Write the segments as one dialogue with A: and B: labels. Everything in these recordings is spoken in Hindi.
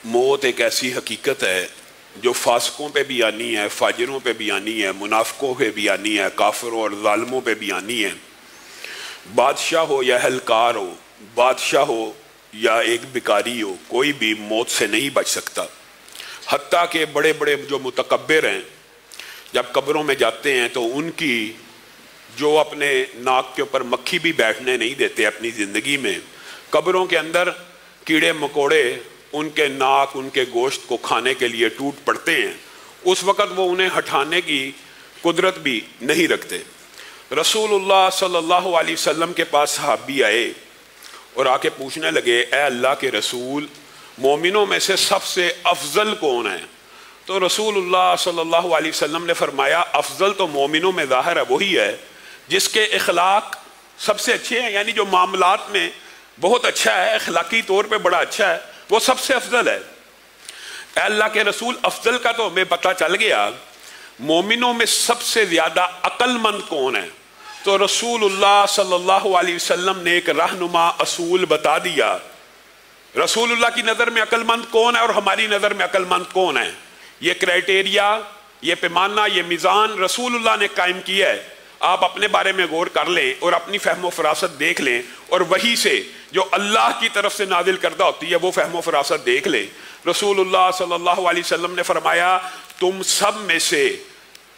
A: मौत एक ऐसी हकीकत है जो फासिकों पे भी आनी है, फाजिरों पे भी आनी है, मुनाफिकों पे भी आनी है, काफिरों और जालिमों पे भी आनी है। बादशाह हो या अहलकार हो, बादशाह हो या एक भिखारी हो, कोई भी मौत से नहीं बच सकता। हत्ता के बड़े बड़े जो मुतकब्बिर हैं जब कब्रों में जाते हैं तो उनकी जो अपने नाक के ऊपर मक्खी भी बैठने नहीं देते अपनी ज़िंदगी में, कब्रों के अंदर कीड़े मकोड़े उनके नाक उनके गोश्त को खाने के लिए टूट पड़ते हैं, उस वक़्त वो उन्हें हटाने की कुदरत भी नहीं रखते। रसूलुल्लाह सल्लल्लाहु अलैहि वसल्लम के पास सहाबी आए और आके पूछने लगे, ए अल्लाह के रसूल, मोमिनों में से सबसे अफजल कौन है? तो रसूलुल्लाह सल्लल्लाहु अलैहि वसल्लम ने फरमाया, अफजल तो मोमिनों में ज़ाहिर है वही है जिसके इखलाक सबसे अच्छे हैं, यानी जो मामलात में बहुत अच्छा है, अखलाकी तौर पे बड़ा अच्छा है, वो सबसे अफजल है। अल्लाह के रसूल, अफजल का तो हमें पता चल गया, मोमिनों में सबसे ज्यादा अक्लमंद कौन है? तो रसूलुल्लाह सल्लल्लाहु अलैहि वसल्लम ने एक रहनुमा असूल बता दिया। रसूलुल्लाह की नज़र में अक्लमंद कौन है और हमारी नज़र में अक्लमंद कौन है, ये क्राइटेरिया, ये पैमाना, ये मीज़ान रसूलुल्लाह ने कायम किया है। आप अपने बारे में गौर कर लें और अपनी फहमो फरासत देख लें और वही से जो अल्लाह की तरफ से नाजिल करदा होती है वो फहमो फरासत देख लें। रसूलुल्लाह सल्लल्लाहु अलैहि वसल्लम ने फरमाया, तुम सब में से,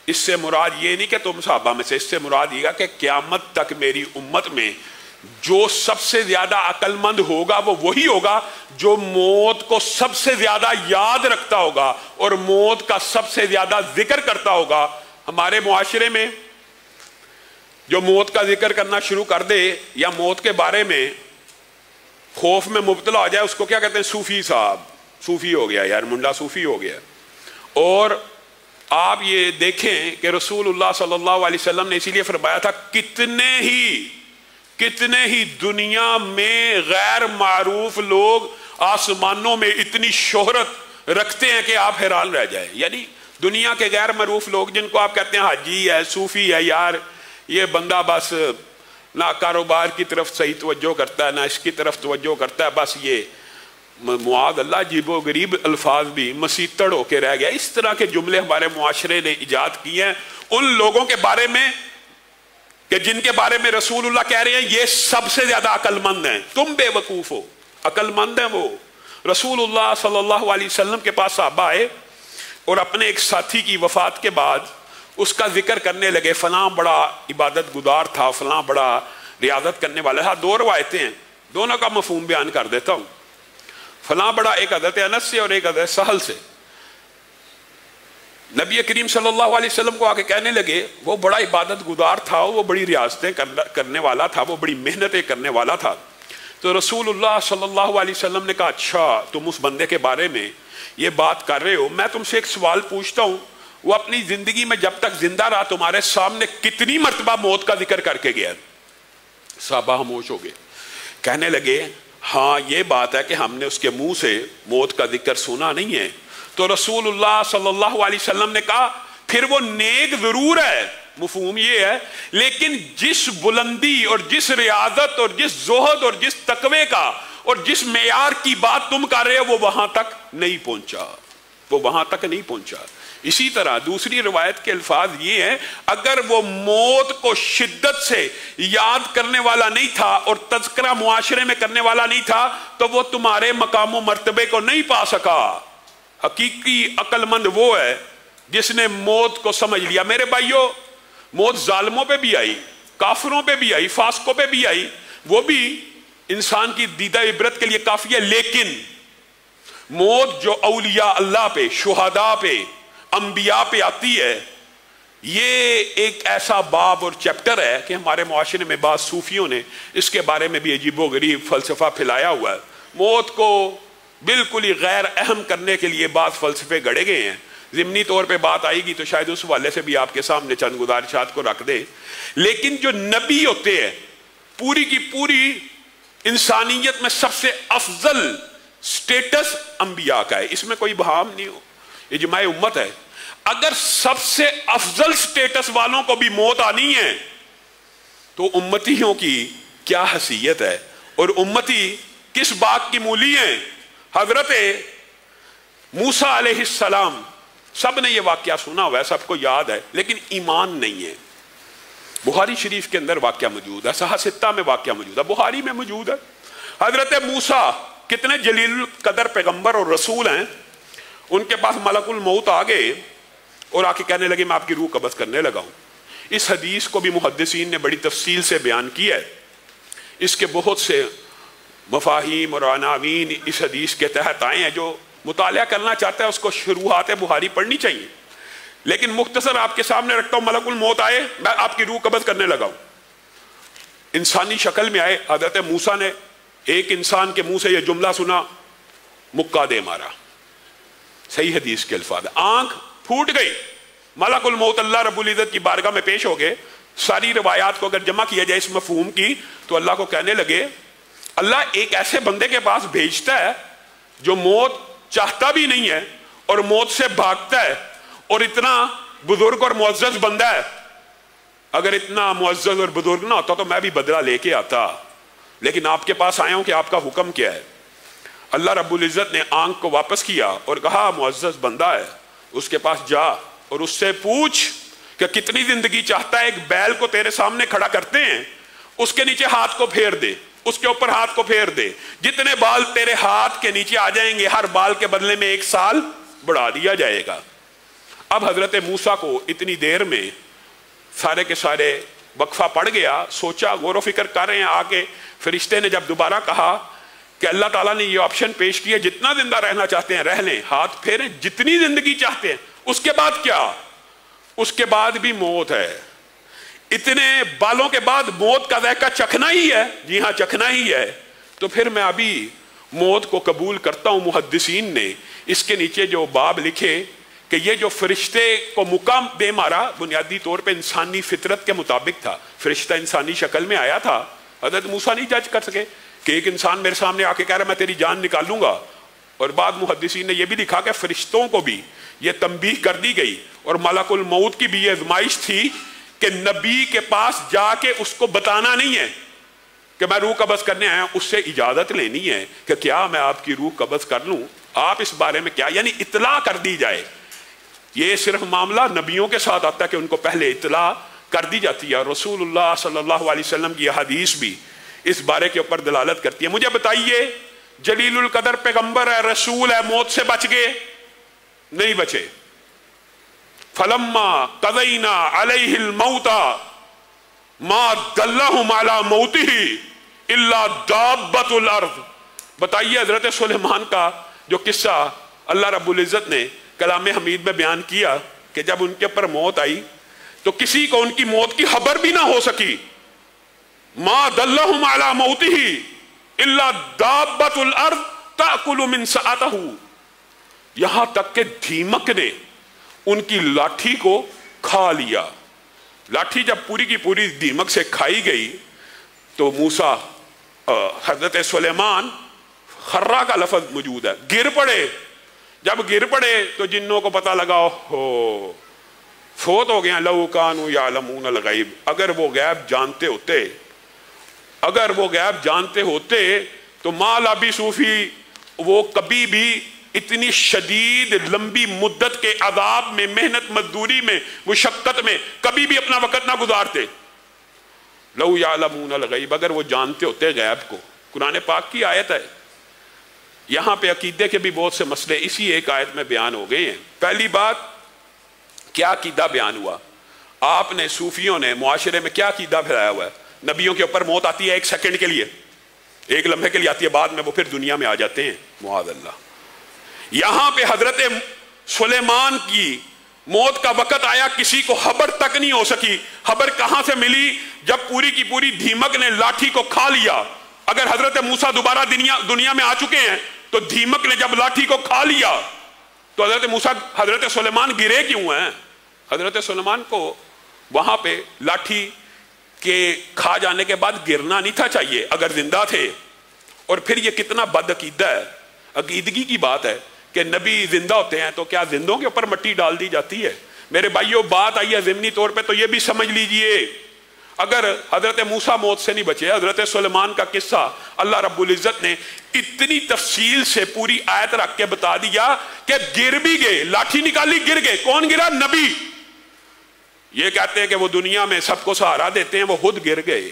A: इससे मुराद ये नहीं कि तुम सहाबा में से, इससे मुराद ये कि क़यामत तक मेरी उम्मत में जो सबसे ज्यादा अक्लमंद होगा वो वही होगा जो मौत को सबसे ज्यादा याद रखता होगा और मौत का सबसे ज्यादा जिक्र करता होगा। हमारे मुआशरे में जो मौत का जिक्र करना शुरू कर दे या मौत के बारे में खौफ में मुब्तला हो जाए, उसको क्या कहते हैं? सूफी साहब, सूफी हो गया यार, मुंडा सूफी हो गया। और आप ये देखें कि रसूलुल्लाह सल्लल्लाहु अलैहि वसल्लम ने इसीलिए फरमाया था, कितने ही दुनिया में गैर मारूफ लोग आसमानों में इतनी शोहरत रखते हैं कि आप हैरान रह जाए। यानी दुनिया के गैर मारूफ लोग जिनको आप कहते हैं हाजी है, सूफी है, यार ये बंदा बस ना कारोबार की तरफ सही तवज्जो करता है ना इसकी तरफ तवज्जो करता है, बस ये मुआद अल्लाह अजीबो गरीब अल्फाज भी मसीतड़ होके रह गया। इस तरह के जुमले हमारे मुआशरे ने इजाद किए हैं उन लोगों के बारे में कि जिनके बारे में रसूलुल्लाह कह रहे हैं ये सबसे ज्यादा अक्लमंद हैं। तुम बेवकूफ हो, अक्लमंद हैं वो। रसूलुल्लाह सल्लल्लाहु अलैहि वसल्लम के पास सहाबा आए और अपने एक साथी की वफात के बाद उसका जिक्र करने लगे, फलां बड़ा इबादत गुजार था, फलां बड़ा रियाजत करने वाला था। दो रवायतें हैं, दोनों का मफहूम बयान कर देता हूं। फलां बड़ा एक हज़रत अनस से और एक हज़रत सहल से नबी करीम सल्लल्लाहु अलैहि वसल्लम को आके कहने लगे, वो बड़ा इबादत गुजार था, वो बड़ी रियाजतें करने वाला था, वो बड़ी मेहनतें करने वाला था। तो रसूलुल्लाह सल्लल्लाहु अलैहि वसल्लम ने कहा, अच्छा तुम उस बंदे के बारे में ये बात कर रहे हो, मैं तुमसे एक सवाल पूछता हूं, वो अपनी जिंदगी में जब तक जिंदा रहा तुम्हारे सामने कितनी मर्तबा मौत का जिक्र करके गया? साहबा खामोश हो गए। कहने लगे, हाँ ये बात है कि हमने उसके मुंह से मौत का जिक्र सुना नहीं है। तो रसूलुल्लाह सल्लल्लाहु अलैहि वसल्लम ने कहा, फिर वो नेक जरूर है, मफहूम ये है, लेकिन जिस बुलंदी और जिस रियाजत और जिस जोहद और जिस तकवे का और जिस मेयार की बात तुम कर रहे हो वो वहां तक नहीं पहुंचा, वो वहां तक नहीं पहुंचा। इसी तरह दूसरी रिवायत के अल्फाज ये हैं, अगर वो मौत को शिद्दत से याद करने वाला नहीं था और तज़किरा मुआशरे में करने वाला नहीं था तो वो तुम्हारे मकाम व मर्तबे को नहीं पा सका। हकीकी अक्लमंद वो है जिसने मौत को समझ लिया। मेरे भाइयों, मौत जालिमों पे भी आई, काफिरों पे भी आई, फासिकों पे भी आई, वो भी इंसान की दीदा इबरत के लिए काफी है। लेकिन मौत जो औलिया अल्लाह पे, शुहदा पे, अंबिया पे आती है, ये एक ऐसा बाब और चैप्टर है कि हमारे मुआशरे में बाद सूफियों ने इसके बारे में भी अजीबो गरीब फलसफा फैलाया हुआ है। मौत को बिल्कुल ही गैर अहम करने के लिए बाद फलसफे गढ़े गए हैं। ज़िमनी तौर पे बात आएगी तो शायद उस हवाले से भी आपके सामने चंद गुजारिशात को रख दे। लेकिन जो नबी होते हैं, पूरी की पूरी इंसानियत में सबसे अफजल स्टेटस अंबिया का है, इसमें कोई बहाम नहीं हो, इजमाए उम्मत है। अगर सबसे अफजल स्टेटस वालों को भी मौत आनी है तो उम्मतियों की क्या हैसियत है और उम्मती किस बात की मूली है। हजरत मूसा अलैहिस्सलाम, सब ने यह वाक्या सुना हुआ है, सबको याद है, लेकिन ईमान नहीं है। बुखारी शरीफ के अंदर वाक्या मौजूद है, सहा सित्ता में वाक्या मौजूद है, बुखारी में मौजूद है। हजरत मूसा कितने जलील कदर पैगंबर और रसूल हैं, उनके पास मलकुल मौत आ गए और आके कहने लगे मैं आपकी रूह कब्ज़ करने लगा हूं। इस हदीस को भी मुहद्दिसीन ने बड़ी तफसील से बयान किया है। इसके बहुत से मफाहीम और अनावीन इस हदीस के तहत आए हैं। जो मुतालिया करना चाहता है उसको शुरुआत बुखारी पढ़नी चाहिए, लेकिन मुख्तसर आपके सामने रखता हूं। मलकुल मौत आए, मैं आपकी रूह कब्ज़ करने लगा हूं, इंसानी शक्ल में आए। हज़रत मूसा ने एक इंसान के मुंह से यह जुमला सुना, मुक्का दे मारा। सही हदीस के अल्फाज, आंख फूट गई। मलकुल मौत अल्लाह रब्बुल इज़्ज़त की बारगाह में पेश हो गए। सारी रिवायात को अगर जमा किया जाए इस मफहूम की, तो अल्लाह को कहने लगे, अल्लाह एक ऐसे बंदे के पास भेजता है जो मौत चाहता भी नहीं है और मौत से भागता है, और इतना बुजुर्ग और मुअज़्ज़ज़ बंदा है। अगर इतना मुअज़्ज़ज़ और बुजुर्ग ना होता तो मैं भी बदला लेके आता, लेकिन आपके पास आया हूं कि आपका हुक्म क्या है। अल्लाह रब्बुल इज़्ज़त ने आंख को वापस किया और कहा, मुअज़्ज़ज़ बंदा है, उसके पास जा और उससे पूछ कि कितनी जिंदगी चाहता है। एक बैल को तेरे सामने खड़ा करते हैं, उसके नीचे हाथ को फेर दे, उसके ऊपर हाथ को फेर दे, जितने बाल तेरे हाथ के नीचे आ जाएंगे हर बाल के बदले में 1 साल बढ़ा दिया जाएगा। अब हजरत मूसा को इतनी देर में सारे के सारे वक्फा पड़ गया, सोचा, गौर व फिक्र कर रहे हैं। आके फरिश्ते ने जब दोबारा कहा कि अल्लाह ताला ने ये ऑप्शन पेश किया, जितना जिंदा रहना चाहते हैं रह लें, हाथ फेरें, जितनी जिंदगी चाहते हैं। उसके बाद क्या? उसके बाद भी मौत है। इतने बालों के बाद मौत का ज़ायका चखना ही है। जी हाँ, चखना ही है। तो फिर मैं अभी मौत को कबूल करता हूं। मुहद्दिसीन ने इसके नीचे जो बाब लिखे कि ये जो फरिश्ते को मुकाम दे मारा, बुनियादी तौर पे इंसानी फितरत के मुताबिक था। फरिश्ता इंसानी शक्ल में आया था। हज़रत मूसा नहीं जज कर सके कि एक इंसान मेरे सामने आके कह रहा मैं तेरी जान निकालूंगा। और बाद मुहद्दिसीन ने यह भी लिखा कि फरिश्तों को भी यह तंबीह कर दी गई और मलकुल मौत की भी यह आजमाइश थी कि नबी के पास जाके उसको बताना नहीं है कि मैं रूह कब्ज़ करने आया, उससे इजाजत लेनी है कि क्या मैं आपकी रूह कब्ज़ कर लूं, आप इस बारे में क्या, यानी इतला कर दी जाए। ये सिर्फ मामला नबियों के साथ आता है कि उनको पहले इतला कर दी जाती है। रसूलुल्लाह सल्लल्लाहु अलैहि वसल्लम की हदीस भी इस बारे के ऊपर दलालत करती है। मुझे बताइए, जलीलुल कदर पैगंबर है, रसूल है, मौत से बच गए? नहीं बचे। फलम्मा कदैना अलैहिल मौता मा दल्लहुम अला मौतिही इल्ला दाब्बतुल अर्द। बताइए, हजरत सुलेमान का जो किस्सा अल्लाह रब्बुल इज़्ज़त ने कलाम हमीद में बयान किया कि जब उनके ऊपर मौत आई तो किसी को उनकी मौत की खबर भी ना हो सकी। मा दल्लहुम अला मौतिही इल्ला दाब्बतुल अर्द ताकुलु मिन सअतहू। यहां तक के दीमक ने उनकी लाठी को खा लिया। लाठी जब पूरी की पूरी दीमक से खाई गई तो मूसा, हजरत सुलेमान, खर्रा का लफ्ज मौजूद है, गिर पड़े। जब गिर पड़े तो जिन्नों को पता लगा हो फोत हो गया। लौ कानू यालमूनल गैब, अगर वो गैब जानते होते, अगर वो गैब जानते होते तो मा लाबी सूफी, वो कभी भी इतनी शदीद लंबी मुद्दत के अदाब में, मेहनत मजदूरी में, मुशक्कत में कभी भी अपना वक्त ना गुजारते। लौ यालमूनल गैब, अगर वो जानते होते गैब को। कुरान पाक की आयत है। यहां पे अकीदे के भी बहुत से मसले इसी एक आयत में बयान हो गए हैं। पहली बात, क्या अकीदा बयान हुआ? आपने, सूफियों ने मुआशरे में क्या अकीदा फैलाया हुआ है? नबियों के ऊपर मौत आती है 1 सेकंड के लिए, 1 लम्हे के लिए आती है, बाद में वो फिर दुनिया में आ जाते हैं, मुआज़ल्लाह। यहां पे हजरत सुलेमान की मौत का वक्त आया, किसी को खबर तक नहीं हो सकी। खबर कहां से मिली? जब पूरी की पूरी दीमक ने लाठी को खा लिया। अगर हजरत मूसा दोबारा दुनिया में आ चुके हैं तो दीमक ने जब लाठी को खा लिया तो हजरत मूसा, हजरत सुलेमान गिरे क्यों हैं? हजरत सुलेमान को वहां पे लाठी के खा जाने के बाद गिरना नहीं था चाहिए अगर जिंदा थे। और फिर ये कितना बदअकीदा है, अकीदगी की बात है कि नबी जिंदा होते हैं तो क्या जिंदों के ऊपर मट्टी डाल दी जाती है? मेरे भाइयों, बात आई है ज़िमनी तौर पे तो ये भी समझ लीजिए, अगर हजरत मूसा मौत से नहीं बचे, हजरत सुलेमान का किस्सा अल्लाह रब्बुल इज्जत ने इतनी तफसील से पूरी आयत रख के बता दिया कि गिर भी गए, लाठी निकाली गिर गए। कौन गिरा? नबी। ये कहते हैं कि वो दुनिया में सबको सहारा देते हैं, वो खुद गिर गए।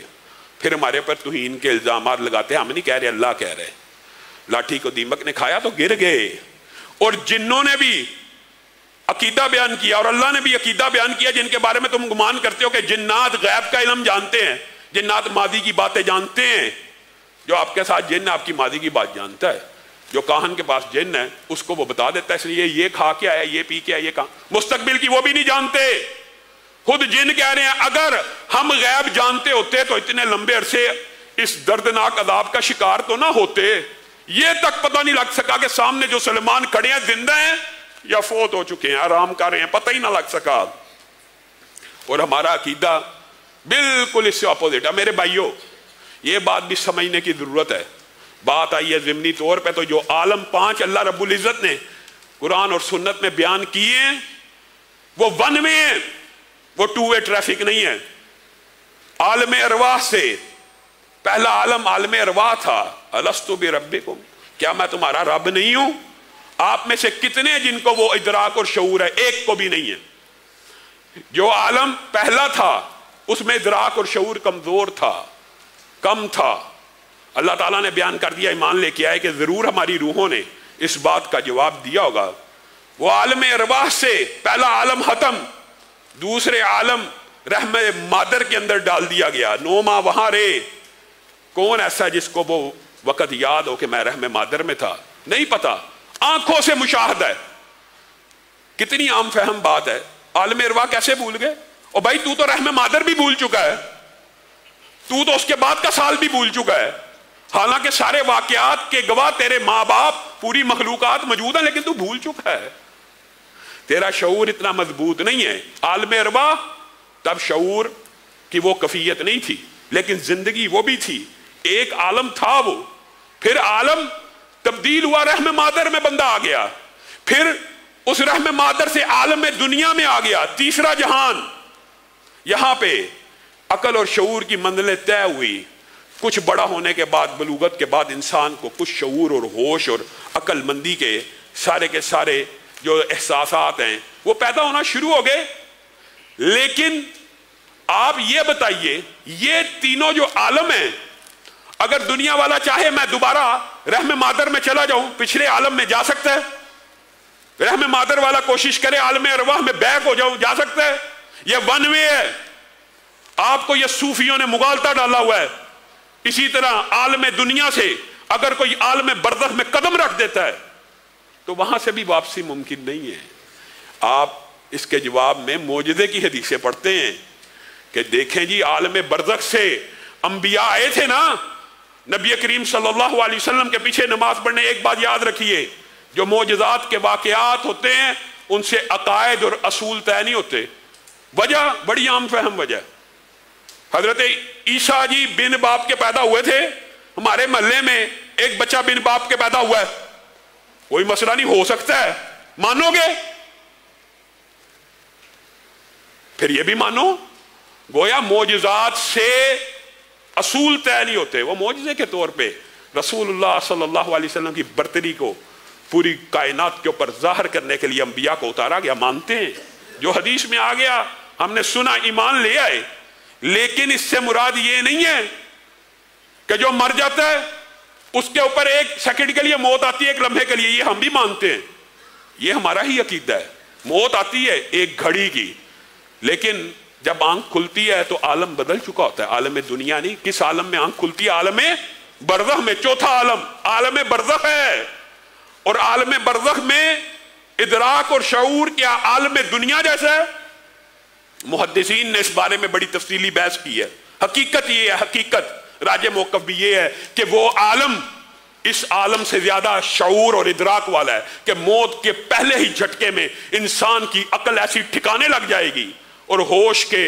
A: फिर हमारे पर तुहीन के इल्जाम लगाते हैं, हम नहीं कह रहे, अल्लाह कह रहे। लाठी को दीमक ने खाया तो गिर गए। और जिन्नों ने भी अकीदा बयान किया और अल्लाह ने भी अकीदा बयान किया, जिनके बारे में तुम गुमान करते हो कि जिन्नात गैब का इल्म जानते हैं, जिन्नात मादी की बातें जानते हैं। जो आपके साथ जिन्न आपकी मादी की बात जानता है, जो काहन के पास जिन्न है उसको वो बता देता है, इसलिए ये खा के आया, ये पी के आया, ये कहा मुस्तकबिल की वो भी नहीं जानते। खुद जिन कह रहे हैं अगर हम गैब जानते होते तो इतने लंबे अरसे इस दर्दनाक अदाब का शिकार तो ना होते। ये तक पता नहीं लग सका कि सामने जो सुलेमान खड़े हैं जिंदा हैं या फौत हो चुके हैं, आराम कर रहे हैं, पता ही ना लग सका। और हमारा अकीदा बिल्कुल इससे अपोजिट है। मेरे भाइयों, ये बात भी समझने की जरूरत है। बात आई है ज़िमनी तौर पे, तो जो आलम 5 अल्लाह रब्बुल इज्जत ने कुरान और सुन्नत में बयान किए हैं वो वन वे है, वो टू वे ट्रैफिक नहीं है। आलम अरवाह से पहला आलम आलम अरवाह था, अलस्तु बिरब्बिकुम, क्या मैं तुम्हारा रब नहीं हूं? आप में से कितने हैं जिनको वो इदराक और शऊर है? एक को भी नहीं है। जो आलम पहला था उसमें इदराक और शऊर कमजोर था, कम था। अल्लाह ताला ने बयान कर दिया, ईमान लेके आए कि जरूर हमारी रूहों ने इस बात का जवाब दिया होगा। वो आलम अरवाह से पहला आलम खत्म, दूसरे आलम रहमे मादर के अंदर डाल दिया गया। 9 माह वहां रहे। कौन ऐसा जिसको वो वक़्त याद हो कि मैं रहमे मादर में था? नहीं पता, आंखों से मुशाहदा है। कितनी आम फहम बात है। आलम अरवाह कैसे भूल गए? और भाई तू तो रहमे मादर भी भूल चुका है, तू तो उसके बाद का साल भी भूल चुका है। हालांकि सारे वाकयात के गवाह तेरे माँ बाप पूरी मखलूकात मौजूद है, लेकिन तू भूल चुका है। तेरा शऊर इतना मजबूत नहीं है। आलम अरवाह तब शऊर की वो कफियत नहीं थी, लेकिन जिंदगी वो भी थी। एक आलम था वो, फिर आलम तब्दील हुआ, रहमे मादर में बंदा आ गया, फिर उस रहमे मादर से आलम में दुनिया में आ गया, तीसरा जहान। यहां पे अकल और शऊर की मंजिलें तय हुई। कुछ बड़ा होने के बाद, बलूगत के बाद, इंसान को कुछ शऊर और होश और अक्लमंदी के सारे जो एहसासात हैं वो पैदा होना शुरू हो गए। लेकिन आप ये बताइए, ये तीनों जो आलम हैं, अगर दुनिया वाला चाहे मैं दोबारा रहमे मादर में चला जाऊं, पिछले आलम में जा सकता है? रहमे मादर वाला कोशिश करे आलम अरवाह में बैक हो जाऊं, जा सकता है? ये वन वे है। आपको ये सूफियों ने मुगालता डाला हुआ है। इसी तरह आलम दुनिया से अगर कोई आलम बरज़ख में कदम रख देता है तो वहां से भी वापसी मुमकिन नहीं है। आप इसके जवाब में मौजज़े की हदीसें पढ़ते हैं कि देखें जी, आलम बरज़ख से अंबिया आए थे ना, नबी करीम सल्लल्लाहु अलैहि वसल्लम के पीछे नमाज पढ़ने। एक बात याद रखिए, जो मौजज़ात के वाक़यात होते हैं उनसे अकायद और असूल तय नहीं होते। वजह बड़ी आम फहम वजह, हजरत ईसा जी बिन बाप के पैदा हुए थे। हमारे मोहल्ले में एक बच्चा बिन बाप के पैदा हुआ है, कोई मसला नहीं, हो सकता है, मानोगे? फिर ये भी मानो, गोया मौजज़ात से असूल तय नहीं होते। वो मौजज़े के तौर पे रसूलुल्लाह सल्लल्लाहु अलैहि वसल्लम की बर्तरी को पूरी कायनात के ऊपर जाहिर करने के लिए अंबिया को उतारा गया, मानते हैं। जो हदीस में आ गया हमने सुना, ईमान ले आए। लेकिन इससे मुराद ये नहीं है कि जो मर जाता है उसके ऊपर एक सेकंड के लिए मौत आती है, एक लम्हे के लिए, ये हम भी मानते हैं। ये हमारा ही अकीदा है। मौत आती है एक घड़ी की, लेकिन जब आंख खुलती है तो आलम बदल चुका होता है। आलम दुनिया नहीं, किस आलम में आंख खुलती है? आलम बरज़ख में। चौथा आलम आलम बरज़ख है। और आलम बरज़ख में इदराक और शऊर क्या आलम दुनिया जैसा है? मुहद्दिसीन ने इस बारे में बड़ी तफसीली बहस की है। हकीकत ये है, हकीकत राजे मौक़िफ़ भी ये है कि वो आलम इस आलम से ज्यादा शऊर और इदराक वाला है कि मौत के पहले ही झटके में इंसान की अकल ऐसी ठिकाने लग जाएगी और होश के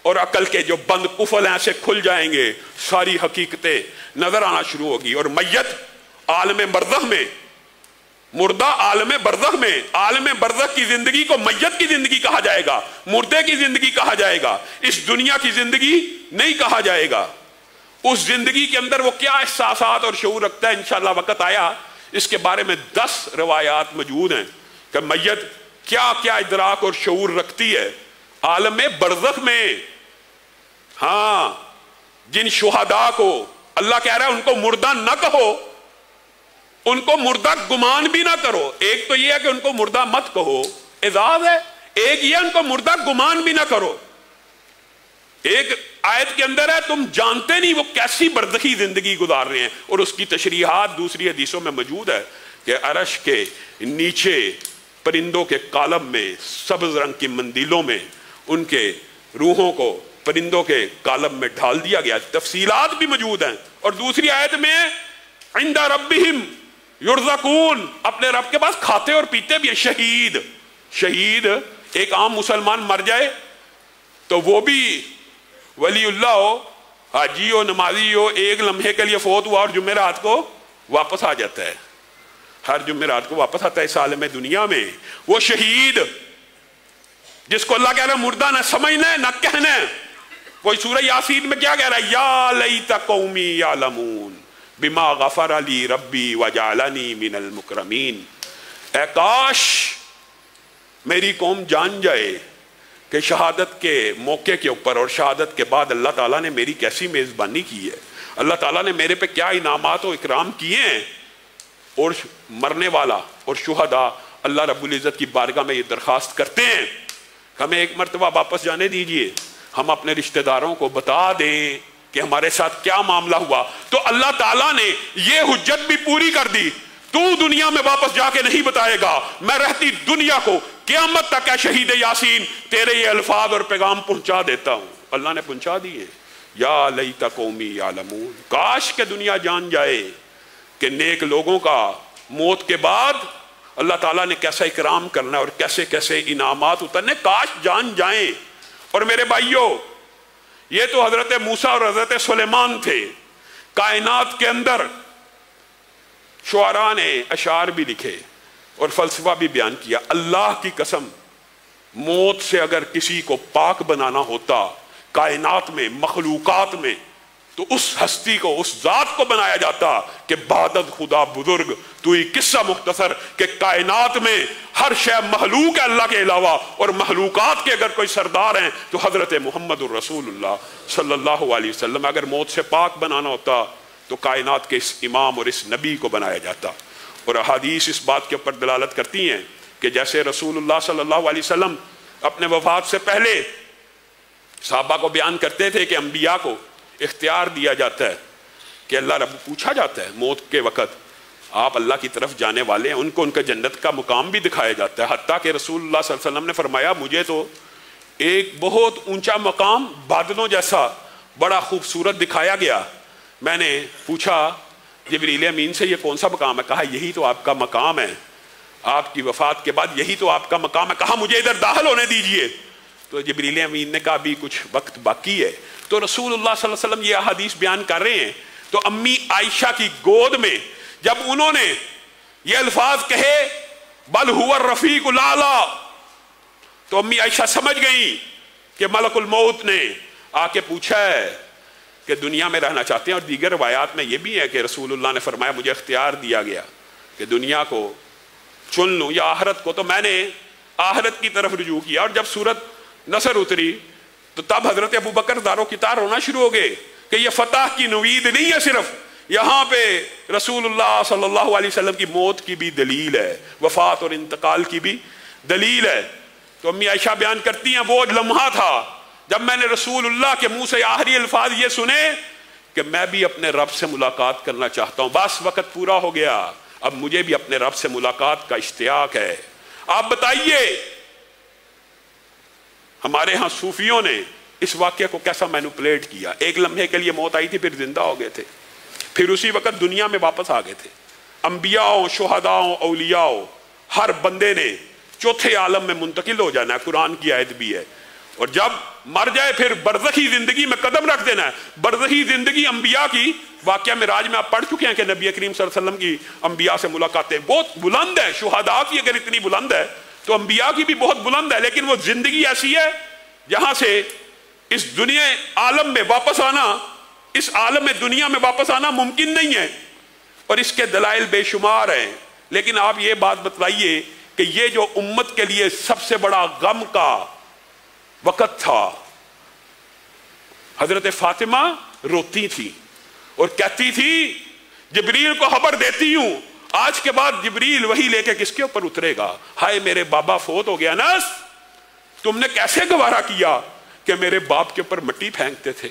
A: और अकल के जो बंद कुफल ऐसे खुल जाएंगे, सारी हकीकतें नजर आना शुरू होगी। और मैयत आलम बरज़ख में मुर्दा आलम बरज़ख में, आलम बरज़ख की जिंदगी को मैयत की जिंदगी कहा जाएगा, मुर्दे की जिंदगी कहा जाएगा, इस दुनिया की जिंदगी नहीं कहा जाएगा। उस जिंदगी के अंदर वो क्या एहसासात और शऊर रखता है, इंशाअल्लाह वक्त आया इसके बारे में 10 रवायात मौजूद हैं कि मैयत क्या क्या इदराक और शऊर रखती है आलम बरज़ख में। हाँ, जिन शुहदा को अल्लाह कह रहा है उनको मुर्दा न कहो, उनको मुर्दा गुमान भी ना करो। एक तो यह है कि उनको मुर्दा मत कहो, एजाज है, एक ये उनको मुर्दा गुमान भी ना करो। एक आयत के अंदर है तुम जानते नहीं वो कैसी बरदखी जिंदगी गुजार रहे हैं, और उसकी तशरीहात दूसरी हदीसों में मौजूद है कि अरश के नीचे परिंदों के कालम में, सब्ज रंग की मंदिलों में उनके रूहों को परिंदों के कालम में ढाल दिया गया। तफसीलात भी मौजूद हैं। और दूसरी आयत में इंदा रब्बिहिम युर्ज़कून, अपने रब के पास खाते और पीते भी हैं। शहीद, शहीद एक आम मुसलमान मर जाए तो वो भी वलीउल्लाह हो, हाजी हो, नमाजी हो, एक लम्हे के लिए फौत हुआ और जुमेरात को वापस आ जाता है, हर जुमेरात को वापस आता है इस आलम दुनिया में। वो शहीद जिसको अल्लाह कह रहा है मुर्दा ना समझना है ना कहना है। कोई सूरह यासीन में क्या कह रहा है, या लैता कौमी यालमून बिमा गफर अली रब्बी वजालनी मिनल मुकरमीन। ऐ काश मेरी कौम जान जाए कि शहादत के मौके के ऊपर और शहादत के बाद अल्लाह ताला ने मेरी कैसी मेज़बानी की है, अल्लाह ताला ने मेरे पे क्या इनामात और इकराम किए हैं। और मरने वाला और शुहदा अल्लाह रब्बुल इज़्ज़त की बारगाह में ये दरख्वास्त करते हैं, हमें एक मरतबा वापस जाने दीजिए, हम अपने रिश्तेदारों को बता दें कि हमारे साथ क्या मामला हुआ। तो अल्लाह ताला ने ये हुज्जत भी पूरी कर दी, तू दुनिया में वापस जाके नहीं बताएगा, मैं रहती दुनिया को क़यामत तक है शहीद यासीन तेरे ये अल्फाज और पैगाम पहुंचा देता हूं। अल्लाह ने पहुंचा दिए। या लैता कौमी यालमून, काश के दुनिया जान जाए कि नेक लोगों का मौत के बाद अल्लाह ताला ने कैसा इकराम करना और कैसे कैसे इनामात उतरने, काश जान जाएं। और मेरे भाइयों, ये तो हजरत मूसा और हजरत सुलेमान थे। कायनात के अंदर शुआरा ने अशार भी लिखे और फलसफा भी बयान किया। अल्लाह की कसम, मौत से अगर किसी को पाक बनाना होता कायनात में, मखलूकात में, तो उस हस्ती को, उस जात को बनाया जाता कि बादत खुदा बुजुर्ग तू ही किस्सा मुख्तसर के कायनात में हर शय महलूक है अल्लाह के अलावा, और महलूकात के अगर कोई सरदार हैं तो हजरत मुहम्मदुर रसूलुल्लाह सल्लल्लाहु अलैहि वसल्लम। अगर मौत से पाक बनाना होता तो कायनात के इस इमाम और इस नबी को बनाया जाता। और अहादीस इस बात के ऊपर दलालत करती हैं कि जैसे रसूलुल्लाह सल्लल्लाहु अलैहि वसल्लम अपने वफात से पहले सहाबा को बयान करते थे कि अंबिया को इख्तियार दिया जाता है कि अल्लाह रब पूछा जाता है मौत के वक़्त, आप अल्लाह की तरफ जाने वाले हैं, उनको उनका जन्नत का मुकाम भी दिखाया जाता है। हत्ता कि रसूलुल्लाह सल्लल्लाहु अलैहि वसल्लम ने फरमाया, मुझे तो एक बहुत ऊंचा मकाम बादलों जैसा बड़ा खूबसूरत दिखाया गया। मैंने पूछा जिब्रील अमीन से, ये कौन सा मकाम है? कहा यही तो आपका मकाम है, आपकी वफात के बाद यही तो आपका मकाम है। कहा मुझे इधर दाखिल होने दीजिए। तो जिब्रील अमीन ने कहा अभी कुछ वक्त बाकी है। तो रसूलुल्लाह सल्लल्लाहु अलैहि वसल्लम ये हदीस बयान कर रहे हैं, तो अम्मी आयशा की गोद में जब उन्होंने ये अल्फाज कहे बल हुवा रफीकुल आला, तो अम्मी आयशा समझ गई कि मलकुल मौत ने आके पूछा है कि दुनिया में रहना चाहते हैं। और दीगर रवायात में यह भी है कि रसूलुल्लाह ने फरमाया मुझे इख्तियार दिया गया कि दुनिया को चुन लूँ या आखिरत को, तो मैंने आखिरत की तरफ रुजू किया। और जब सूरत नसर उतरी तो तब हजरत अबू बकर दारो कितार होना शुरू हो गए कि यह फतह की नवीद नहीं है, सिर्फ यहाँ पे रसूलुल्लाह सल्लल्लाहु अलैहि वसल्लम की मौत की भी दलील है, वफात और इंतकाल की भी दलील है। तो अम्मी आयशा बयान करती हैं वो लम्हा था जब मैंने रसूलुल्लाह के मुंह से आखिरी अल्फाज ये सुने कि मैं भी अपने रब से मुलाकात करना चाहता हूँ, बस वक्त पूरा हो गया, अब मुझे भी अपने रब से मुलाकात का इश्तियाक है। आप बताइए हमारे यहाँ सूफियों ने इस वाक्य को कैसा मैनिपुलेट किया। एक लम्हे के लिए मौत आई थी, फिर जिंदा हो गए थे, फिर उसी वक्त दुनिया में वापस आ गए थे। अंबियाओं, शुहदाओं, औलियाओं, हर बंदे ने चौथे आलम में मुंतकिल हो जाना है, कुरान की आयत भी है। और जब मर जाए फिर बरज़खी जिंदगी में कदम रख देना है। बरज़खी जिंदगी अंबिया की, वाक़या मिराज में आप पढ़ चुके हैं कि नबी करीम सल्लल्लाहु अलैहि वसल्लम की अंबिया से मुलाकातें बहुत बुलंद है। शुहदा की अगर इतनी बुलंद है तो अंबिया की भी बहुत बुलंद है, लेकिन वो जिंदगी ऐसी है जहां से इस दुनिया आलम में वापस आना, इस आलम में दुनिया में वापस आना मुमकिन नहीं है, और इसके दलाइल बेशुमार हैं। लेकिन आप ये बात बतलाइए कि ये जो उम्मत के लिए सबसे बड़ा गम का वक़्त था, हजरत फातिमा रोती थी और कहती थी जिब्रील को खबर देती हूं आज के बाद जिब्रील वही लेके किसके ऊपर उतरेगा। हाय मेरे बाबा फोत हो गया ना, तुमने कैसे गवारा किया कि मेरे बाप के ऊपर मिट्टी फेंकते थे,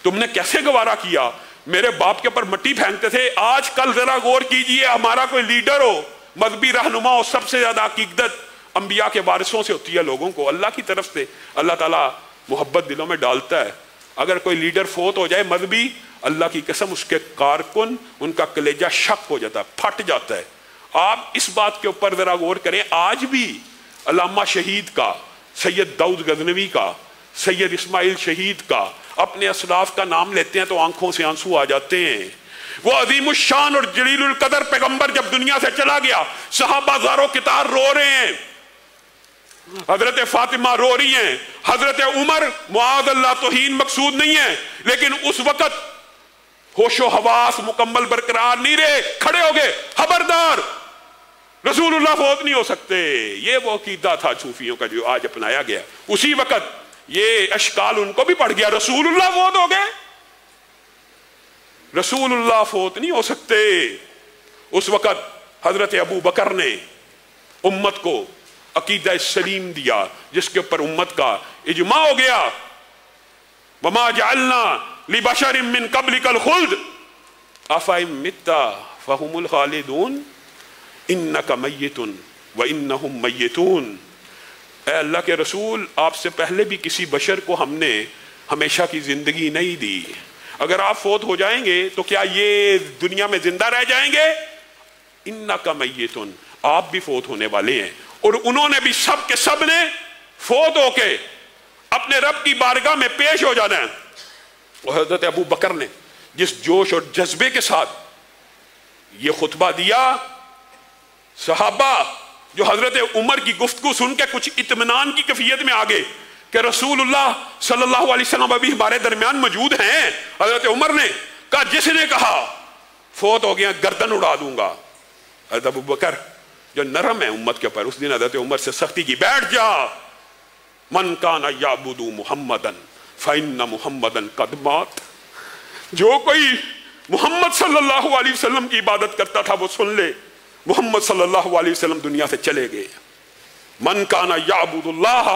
A: तुमने कैसे गवारा किया मेरे बाप के ऊपर मिट्टी फेंकते थे। आज कल जरा गौर कीजिए, हमारा कोई लीडर हो, मजहबी रहनुमा हो, सबसे ज्यादा अकीदत अंबिया के वारिसों से होती है। लोगों को अल्लाह की तरफ से अल्लाह ताला मोहब्बत दिलों में डालता है। अगर कोई लीडर फोत हो जाए मजहबी, अल्लाह की कसम उसके कारकुन, उनका कलेजा शक हो जाता है, फट जाता है। आप इस बात के ऊपर जरा गौर करें, आज भी अल्लामा शहीद का, सैयद दाऊद गजनवी का, सैयद इस्माइल शहीद का, अपने असलाफ का नाम लेते हैं तो आंखों से आंसू आ जाते हैं। वो अजीमुश शान और जलीलुल कदर पैगंबर जब दुनिया से चला गया, सहाबा ज़ारो कितार रो रहे हैं, हजरत फातिमा रो रही हैं, हजरत उमर मुआद अल्लाह तौहीन मकसूद नहीं है, लेकिन उस वक्त होशो हवास मुकम्मल बरकरार नहीं रहे, खड़े हो गए, खबरदार रसूलुल्लाह फोत नहीं हो सकते। ये वो अकीदा था सूफियों का जो आज अपनाया गया। उसी वक्त ये अशकाल उनको भी पड़ गया, रसूलुल्लाह फोत हो गए, रसूलुल्लाह फोत नहीं हो सकते। उस वक्त हजरत अबू बकर ने उम्मत को अकीदा सलीम दिया जिसके ऊपर उम्मत का इजमा हो गया। वमा जअलना लिबशरिन मिन क़ब्लिकल खुल्द अफ़इन मित्ता फ़हुमुल खालिदून इन्नका मय्यितुन व इन्नहुम मय्यितून। ऐ अल्लाह के रसूल, आपसे पहले भी किसी बशर को हमने हमेशा की जिंदगी नहीं दी। अगर आप फोत हो जाएंगे तो क्या ये दुनिया में जिंदा रह जाएंगे? इन्नका मय्यितुन, आप भी फोत होने वाले हैं। और उन्होंने भी सब के सब ने फोत होके अपने रब की बारगाह में पेश हो जाना है। और हजरत अबू बकर ने जिस जोश और जज्बे के साथ ये खुतबा दिया, सहाबा जो हजरत उमर की गुफ्तगू सुन के कुछ इत्मीनान की कैफियत में आ गए कि रसूलुल्लाह सल्लल्लाहु अलैहि वसल्लम अभी हमारे दरमियान मौजूद हैं। हजरत उमर ने कहा, जिसने कहा फोत हो गया गर्दन उड़ा दूंगा। हजरत अबू बकर जो नरम है उम्मत के ऊपर, उस दिन हजरत उमर से सख्ती की, बैठ जा, मन काना याबुदु मुहम्मदन फइन्ना मुहम्मदन कद मात। जो कोई मोहम्मद सल्लल्लाहु अलैहि वसल्लम की इबादत करता था वो सुन ले, मोहम्मद सल्लल्लाहु अलैहि वसल्लम दुनिया से चले गए। मन काना याबुदुल्लाह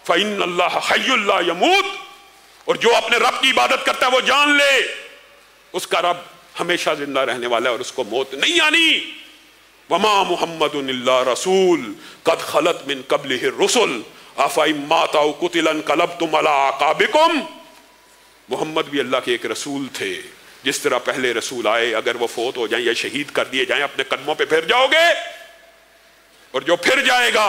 A: फइन्नल्लाह हय्युल ला यमूत। और जो अपने रब की इबादत करता है वो जान ले उसका रब हमेशा जिंदा रहने वाला है और उसको मौत नहीं आनी। वमा मुहम्मदुन इल्ला रसूल कद खलत मिन क़ब्लिहि रुसुल अफ़इन माता औ कुतिला इंक़लबतुम अला अक़ाबिकुम। मोहम्मद भी अल्लाह के एक रसूल थे, जिस तरह पहले रसूल आए, अगर वो फोत हो जाएं या शहीद कर दिए जाएं अपने कदमों पे फिर जाओगे, और जो फिर जाएगा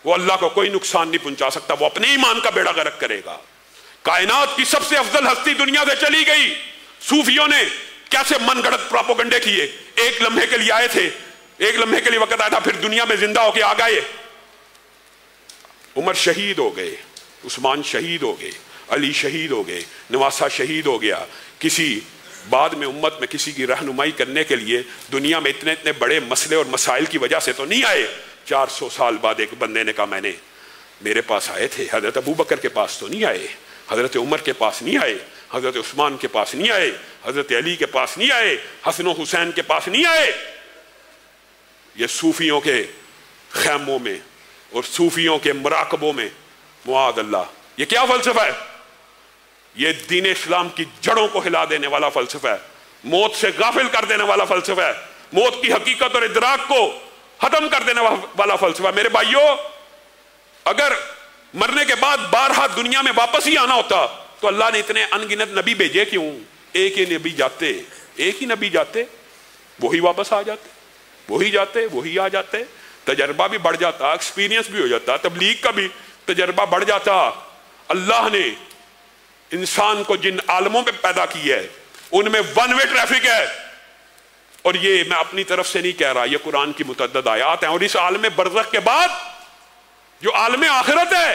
A: वो अल्लाह को कोई नुकसान नहीं पहुंचा सकता, वो अपने ईमान का बेड़ा गर्क करेगा। कायनात की सबसे अफजल हस्ती दुनिया से चली गई। सूफियों ने कैसे मनगढ़ंत प्रोपेगेंडे किए, एक लम्हे के लिए आए थे, एक लम्हे के लिए वक्त आया था, फिर दुनिया में जिंदा होके आ गए। उमर शहीद हो गए, उस्मान शहीद हो गए, अली शहीद हो गए, नवासा शहीद हो गया। किसी बाद में उम्मत में किसी की रहनुमाई करने के लिए दुनिया में इतने इतने बड़े मसले और मसाइल की वजह से तो नहीं आए। 400 साल बाद एक बंदे ने कहा, मैंने मेरे पास आए थे, हजरत अबू बकर के पास तो नहीं आए, हजरत उमर के पास नहीं आए, हजरत उस्मान के पास नहीं आए, हजरत अली के पास नहीं आए, हसन हुसैन के पास नहीं आए। ये सूफियों के खैमों में और सूफियों के मुराकबों में, मुआद अल्लाह, ये क्या फलसफा है? ये दीन इस्लाम की जड़ों को हिला देने वाला फलसफा है, मौत से गाफिल कर देने वाला फलसफा है, मौत की हकीकत और इदराक को खत्म कर देने वाला फलसफा। मेरे भाइयों, अगर मरने के बाद बारहा दुनिया में वापस ही आना होता तो अल्लाह ने इतने अनगिनत नबी भेजे क्यों? एक ही नबी जाते, एक ही नबी जाते, वही वापस आ जाते, वही जाते, वही आ जाते, तजर्बा भी बढ़ जाता, एक्सपीरियंस भी हो जाता, तबलीग का भी तजर्बा बढ़ जाता। अल्लाह ने इंसान को जिन आलमों पे पैदा किया है उनमें वन वे ट्रैफिक है। और ये मैं अपनी तरफ से नहीं कह रहा, ये कुरान की मुतअद्दिद आयात हैं। और इस आलम बरज़ख के बाद जो आलम आखिरत है,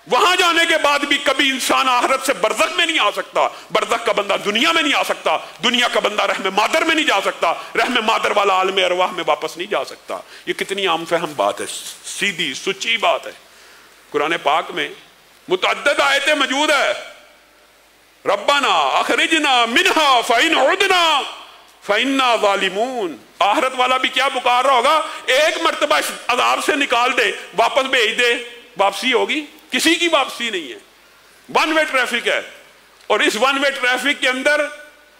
A: वहां जाने के बाद भी कभी इंसान आखिरत से बरज़ख में नहीं आ सकता। बरज़ख का बंदा दुनिया में नहीं आ सकता, दुनिया का बंदा रहम मादर में नहीं जा सकता, रहम मादर वाला आलम अरवाह में वापस नहीं जा सकता। ये कितनी आम फहम बात है, सीधी सुच्ची बात है। कुरान पाक में मुतअद्दिद आयतें मौजूद है, रब्बना अखरिजना मिनहा फ़इन उदना फ़इन्ना ज़ालिमून। आखिरत वाला भी क्या पुकार रहा होगा, एक मर्तबा इस अज़ाब से निकाल दे, वापस भेज दे, वापसी होगी? किसी की वापसी नहीं है, वन वे ट्रैफिक है। और इस वन वे ट्रैफिक के अंदर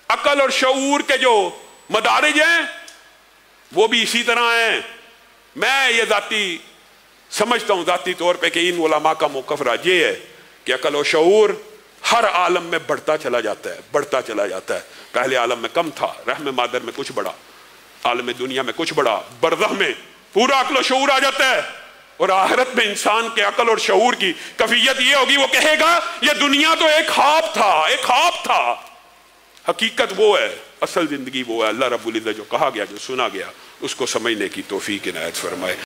A: अकल और शऊर के जो मदारिज हैं वो भी इसी तरह हैं। मैं ये जाती समझता हूं जाती तौर पे कि इन उलमा का मौक़िफ़ राजी है कि अकल और शऊर हर आलम में बढ़ता चला जाता है, बढ़ता चला जाता है। पहले आलम में कम था, रहम मादर में कुछ बढ़ा, आलम दुनिया में कुछ बढ़ा, बरज़ख में पूरा अकल और शऊर आ जाता है। और आखिरत में इंसान के अकल और शऊर की कैफियत ये होगी, वो कहेगा ये दुनिया तो एक ख्वाब था, एक ख्वाब था। हकीकत वो है, असल जिंदगी वो है। अल्लाह रब्बुल इज़्ज़त जो कहा गया, जो सुना गया, उसको समझने की तौफीक इनायत फरमाए।